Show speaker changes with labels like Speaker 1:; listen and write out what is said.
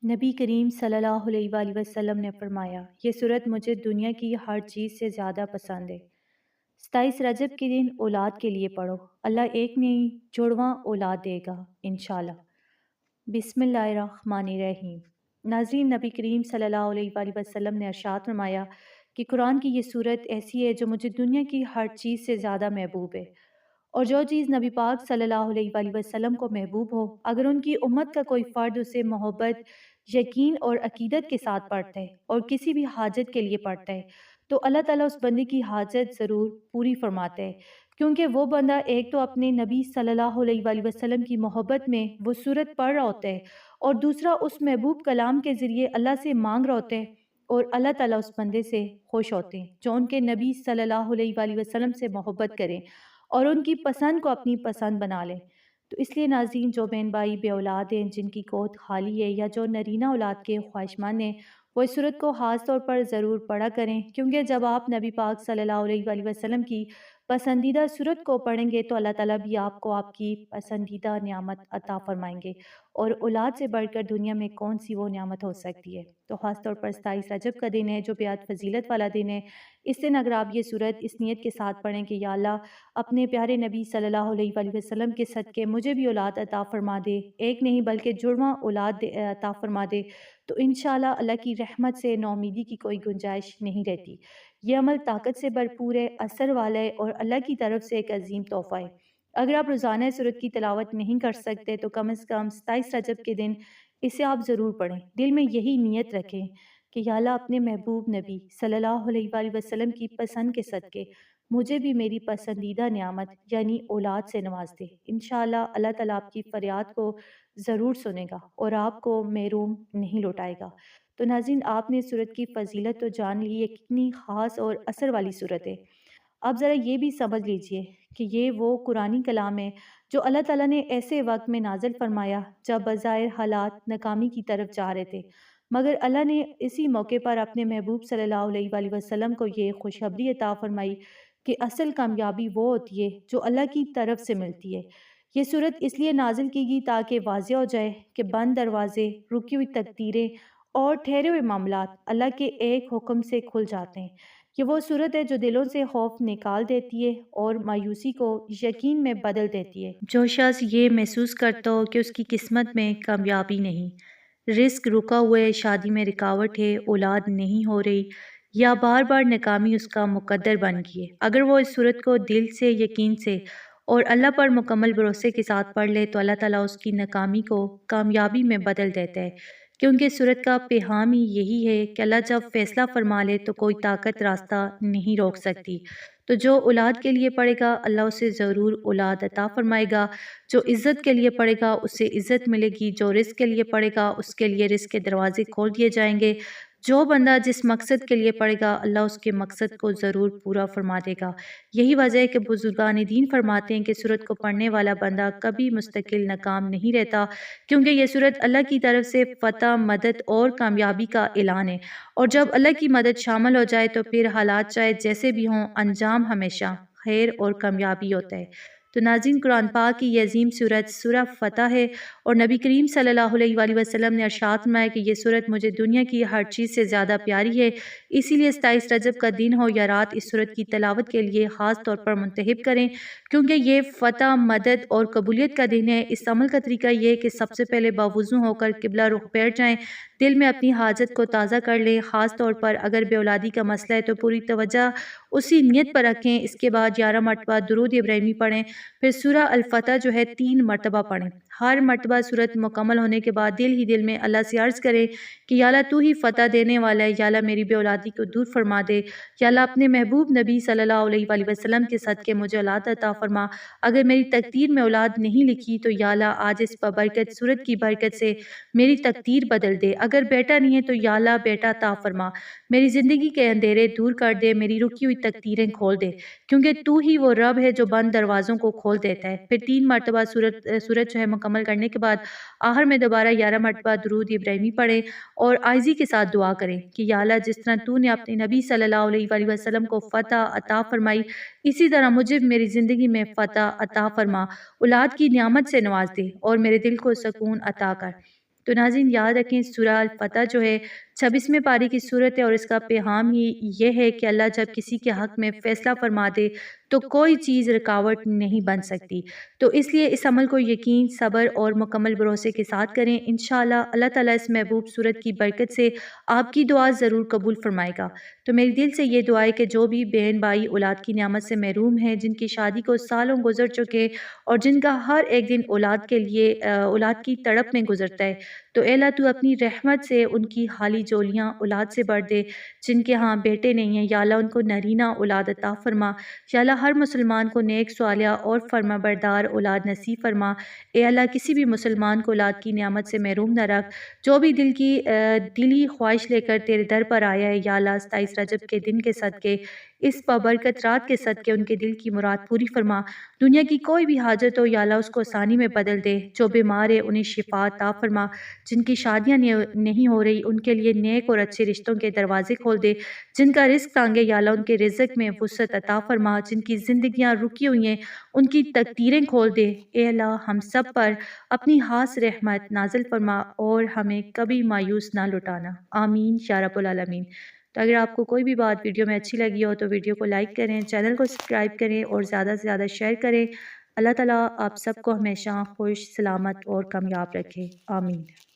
Speaker 1: نبی کریم صلی اللہ علیہ وآلہ وسلم نے فرمایا، یہ صورت مجھے دنیا کی ہر چیز سے زیادہ پسند ہے۔ 27 رجب کے دن اولاد کے لیے پڑھو، اللہ ایک نہیں جڑواں اولاد دے گا انشاءاللہ۔ بسم اللہ الرحمن الرحیم۔ ناظرین، نبی کریم صلی اللہ علیہ وآلہ وسلم نے ارشاد فرمایا کہ قرآن کی یہ صورت ایسی ہے جو مجھے دنیا کی ہر چیز سے زیادہ محبوب ہے، اور جو چیز نبی پاک صلی اللہ علیہ وآلہ وسلم کو محبوب ہو، اگر ان کی امت کا کوئی فرد اسے محبت، یقین اور عقیدت کے ساتھ پڑھتا ہے اور کسی بھی حاجت کے لیے پڑھتا ہے تو اللہ تعالیٰ اس بندے کی حاجت ضرور پوری فرماتا ہے، کیونکہ وہ بندہ ایک تو اپنے نبی صلی اللہ علیہ وآلہ وسلم کی محبت میں وہ صورت پڑھ رہا ہوتا ہے، اور دوسرا اس محبوب کلام کے ذریعے اللہ سے مانگ رہا ہوتا ہے، اور اللہ تعالیٰ اس بندے سے خوش ہوتے ہیں جو ان کے نبی صلی اللہ علیہ وآلہ وسلم سے محبت کریں اور ان کی پسند کو اپنی پسند بنا لیں۔ تو اس لیے ناظرین، جو بہن بھائی بے اولاد ہیں، جن کی گود خالی ہے، یا جو نرینہ اولاد کے خواہشمند ہیں، وہ اس صورت کو خاص طور پر ضرور پڑھا کریں، کیونکہ جب آپ نبی پاک صلی اللہ علیہ وآلہ وسلم کی پسندیدہ صورت کو پڑھیں گے تو اللہ تعالیٰ بھی آپ کو آپ کی پسندیدہ نعمت عطا فرمائیں گے، اور اولاد سے بڑھ کر دنیا میں کون سی وہ نعمت ہو سکتی ہے۔ تو خاص طور پر 27 رجب کا دن ہے جو بیعت فضیلت والا دن ہے، اس دن اگر آپ یہ صورت اس نیت کے ساتھ پڑھیں کہ یا اللہ اپنے پیارے نبی صلی اللہ علیہ وآلہ وسلم کے صدقے مجھے بھی اولاد عطا فرما دے، ایک نہیں بلکہ جڑواں اولاد عطا فرما دے، تو انشاءاللہ اللہ کی رحمت سے نومیدی کی کوئی گنجائش نہیں رہتی۔ یہ عمل طاقت سے بھرپور ہے، اثر والا ہے، اور اللہ کی طرف سے ایک عظیم تحفہ ہے۔ اگر آپ روزانہ صورت کی تلاوت نہیں کر سکتے تو کم از کم 27 رجب کے دن اسے آپ ضرور پڑھیں، دل میں یہی نیت رکھیں کہ یا اللہ اپنے محبوب نبی صلی اللہ علیہ وآلہ وسلم کی پسند کے صدقے مجھے بھی میری پسندیدہ نعمت یعنی اولاد سے نواز دے۔ انشاءاللہ اللہ تعالیٰ آپ کی فریاد کو ضرور سنے گا اور آپ کو محروم نہیں لوٹائے گا۔ تو ناظرین، آپ نے صورت کی فضیلت تو جان لی، یہ کتنی خاص اور اثر والی صورت ہے۔ آپ ذرا یہ بھی سمجھ لیجئے کہ یہ وہ قرآنی کلام ہے جو اللہ تعالیٰ نے ایسے وقت میں نازل فرمایا جب بظاہر حالات ناکامی کی طرف جا رہے تھے، مگر اللہ نے اسی موقع پر اپنے محبوب صلی اللہ علیہ وآلہ وسلم کو یہ خوشخبری عطا فرمائی کہ اصل کامیابی وہ ہوتی ہے جو اللہ کی طرف سے ملتی ہے۔ یہ صورت اس لیے نازل کی گئی تاکہ واضح ہو جائے کہ بند دروازے، رکی ہوئی تقدیریں اور ٹھہرے ہوئے معاملات اللہ کے ایک حکم سے کھل جاتے ہیں۔ یہ وہ صورت ہے جو دلوں سے خوف نکال دیتی ہے اور مایوسی کو یقین میں بدل دیتی ہے۔ جو شخص یہ محسوس کرتا ہو کہ اس کی قسمت میں کامیابی نہیں، رزق رکا ہوا ہے، شادی میں رکاوٹ ہے، اولاد نہیں ہو رہی، یا بار بار ناکامی اس کا مقدر بن گئی ہے، اگر وہ اس صورت کو دل سے، یقین سے اور اللہ پر مکمل بھروسے کے ساتھ پڑھ لے تو اللہ تعالیٰ اس کی ناکامی کو کامیابی میں بدل دیتا ہے، کیونکہ صورت کا پیغام ہی یہی ہے کہ اللہ جب فیصلہ فرما لے تو کوئی طاقت راستہ نہیں روک سکتی۔ تو جو اولاد کے لیے پڑھے گا اللہ اسے ضرور اولاد عطا فرمائے گا، جو عزت کے لیے پڑھے گا اسے عزت ملے گی، جو رزق کے لیے پڑھے گا اس کے لیے رزق کے دروازے کھول دیے جائیں گے، جو بندہ جس مقصد کے لیے پڑھے گا اللہ اس کے مقصد کو ضرور پورا فرما دے گا۔ یہی وجہ ہے کہ بزرگان دین فرماتے ہیں کہ سورت کو پڑھنے والا بندہ کبھی مستقل ناکام نہیں رہتا، کیونکہ یہ سورت اللہ کی طرف سے فتح، مدد اور کامیابی کا اعلان ہے، اور جب اللہ کی مدد شامل ہو جائے تو پھر حالات چاہے جیسے بھی ہوں انجام ہمیشہ خیر اور کامیابی ہوتا ہے۔ تو ناظرین، قرآن پاک کی یہ عظیم سورت سورہ فتح ہے، اور نبی کریم صلی اللہ علیہ وآلہ وسلم نے ارشاد فرمایا کہ یہ سورت مجھے دنیا کی ہر چیز سے زیادہ پیاری ہے، اسی لیے 27 رجب کا دن ہو یا رات اس سورت کی تلاوت کے لیے خاص طور پر منتخب کریں، کیونکہ یہ فتح، مدد اور قبولیت کا دن ہے۔ اس عمل کا طریقہ یہ ہے کہ سب سے پہلے باوضو ہو کر قبلہ رخ بیٹھ جائیں، دل میں اپنی حاجت کو تازہ کر لیں، خاص طور پر اگر بے اولادی کا مسئلہ ہے تو پوری توجہ اسی نیت پر رکھیں۔ اس کے بعد 11 مرتبہ درود ابراہیمی پڑھیں، پھر سورہ الفتح جو ہے 3 مرتبہ پڑھیں۔ ہر مرتبہ سورت مکمل ہونے کے بعد دل ہی دل میں اللہ سے عرض کریں کہ یا اللہ تو ہی فتح دینے والا ہے، یا اللہ میری بے اولادی کو دور فرما دے، یا اللہ اپنے محبوب نبی صلی اللہ علیہ وآلہ وسلم کے صدقے مجھے اولاد عطا فرما، اگر میری تقدیر میں اولاد نہیں لکھی تو یا اللہ آج اس ببرکت سورت کی برکت سے میری تقدیر بدل دے، اگر بیٹا نہیں ہے تو یا اللہ بیٹا عطا فرما، میری زندگی کے اندھیرے دور کر دے، میری رکی ہوئی تقدیریں کھول دے، کیونکہ تو ہی وہ رب ہے جو بند دروازوں کو کھول دیتا ہے۔ پھر 3 مرتبہ سورت جو ہے مکمل کرنے کے بعد آخر میں دوبارہ 11 مرتبہ درود ابراہیمی پڑھیں اور عاجزی کے ساتھ دعا کریں کہ یا اللہ جس طرح تو نے اپنے نبی صلی اللہ علیہ وآلہ وسلم کو فتح عطا فرمائی، اسی طرح مجھے میری زندگی میں فتح عطا فرما، اولاد کی نعمت سے نواز دے اور میرے دل کو سکون عطا کر۔ تو ناظرین یاد رکھیں سورہ الفتح جو ہے 26ویں پاری کی صورت ہے، اور اس کا پیغام ہی یہ ہے کہ اللہ جب کسی کے حق میں فیصلہ فرما دے تو کوئی چیز رکاوٹ نہیں بن سکتی۔ تو اس لیے اس عمل کو یقین، صبر اور مکمل بھروسے کے ساتھ کریں۔ انشاءاللہ اللہ تعالیٰ اس محبوب صورت کی برکت سے آپ کی دعا ضرور قبول فرمائے گا۔ تو میری دل سے یہ دعا ہے کہ جو بھی بہن بھائی اولاد کی نعمت سے محروم ہیں، جن کی شادی کو سالوں گزر چکے اور جن کا ہر ایک دن اولاد کے لیے اولاد کی تڑپ میں گزرتا ہے، تو اے اللہ تو اپنی رحمت سے ان کی خالی جولیاں اولاد سے بھر دے۔ جن کے ہاں بیٹے نہیں ہیں، یا اللہ ان کو نرینہ اولاد عطا فرما۔ یا اللہ ہر مسلمان کو نیک صالحہ اور فرما بردار اولاد نصیب فرما۔ اے اللہ کسی بھی مسلمان کو اولاد کی نعمت سے محروم نہ رکھ۔ جو بھی دلی خواہش لے کر تیرے در پر آیا ہے، یا اللہ 27 رجب کے دن کے صدقے، اس بابرکت رات کے صدقے ان کے دل کی مراد پوری فرما۔ دنیا کی کوئی بھی حاجت ہو یا اللہ اس کو آسانی میں بدل دے۔ جو بیمار ہے انہیں شفا عطا فرما۔ جن کی شادیاں نہیں ہو رہی ان کے لیے نیک اور اچھے رشتوں کے دروازے کھول دے۔ جن کا رزق تانگے یا اللہ ان کے رزق میں وسعت عطا فرما۔ جن کی زندگیاں رکی ہوئی ہیں ان کی تقدیریں کھول دے۔ اے اللہ ہم سب پر اپنی خاص رحمت نازل فرما اور ہمیں کبھی مایوس نہ لٹانا۔ آمین یا رب العالمین۔ تو اگر آپ کو کوئی بھی بات ویڈیو میں اچھی لگی ہو تو ویڈیو کو لائک کریں، چینل کو سبسکرائب کریں اور زیادہ سے زیادہ شیئر کریں۔ اللہ تعالیٰ آپ سب کو ہمیشہ خوش، سلامت اور کامیاب رکھے۔ آمین۔